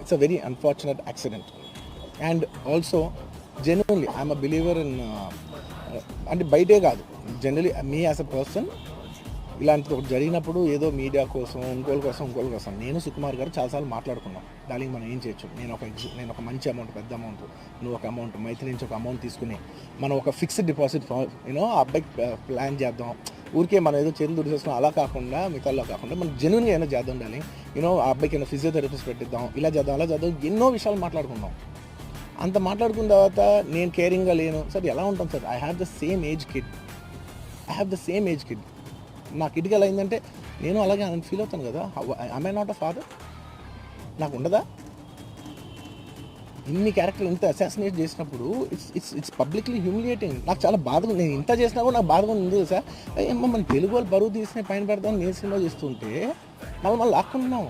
It's a very unfortunate accident. And also genuinely I'm a believer in, అంటే బయటే కాదు, generally me as a person ఇలాంటిది ఒకటి జరిగినప్పుడు ఏదో మీడియా కోసం ఇంకోళ్ళ కోసం నేను సుకుమార్ గారు చాలాసార్లు మాట్లాడుకున్నాం, డార్లింగ్ మనం ఏం చేయొచ్చు, నేను ఒక మంచి అమౌంట్, పెద్ద అమౌంట్, నువ్వు ఒక అమౌంట్, మైత్రి నుంచి ఒక అమౌంట్ తీసుకుని మనం ఒక ఫిక్స్డ్ డిపాజిట్ యూనో ఆ అబ్బాయికి ప్లాన్ చేద్దాం, ఊరికే మనం ఏదో చేతులు దుడిచేస్తున్నాం అలా కాకుండా, మిగతాలో కాకుండా మనం జెన్యున్గా ఏమైనా చేద్దాం డార్లింగ్, యూనో ఆ అబ్బాయికి ఏమైనా ఫిజియోథెరపిస్ట్ పెట్టిద్దాం, ఇలా చేద్దాం అలా చేద్దాం, ఎన్నో విషయాలు మాట్లాడుకున్నాం. అంత మాట్లాడుకున్న తర్వాత నేను కేరింగ్గా లేను సార్, ఎలా ఉంటాం sir, I have the same age kid, నా కిడ్కి ఎలా అయిందంటే నేను అలాగే ఫీల్ అవుతాను కదా, ఐ నాట్ అ ఫాదర్, నాకు ఉండదా? ఇన్ని క్యారెక్టర్లు ఇంత అసాసినేట్ చేసినప్పుడు ఇట్స్ పబ్లిక్లీ హ్యూమిలియేటింగ్. నాకు చాలా బాధగా, నేను ఇంత చేసినా కూడా నాకు బాధగా ఉంది సార్. ఏమో మన తెలుగు వాళ్ళు బరువు తీసిన పైన పెడదామని నేను సినిమా చేస్తుంటే మళ్ళీ లాక్కుంటున్నాం.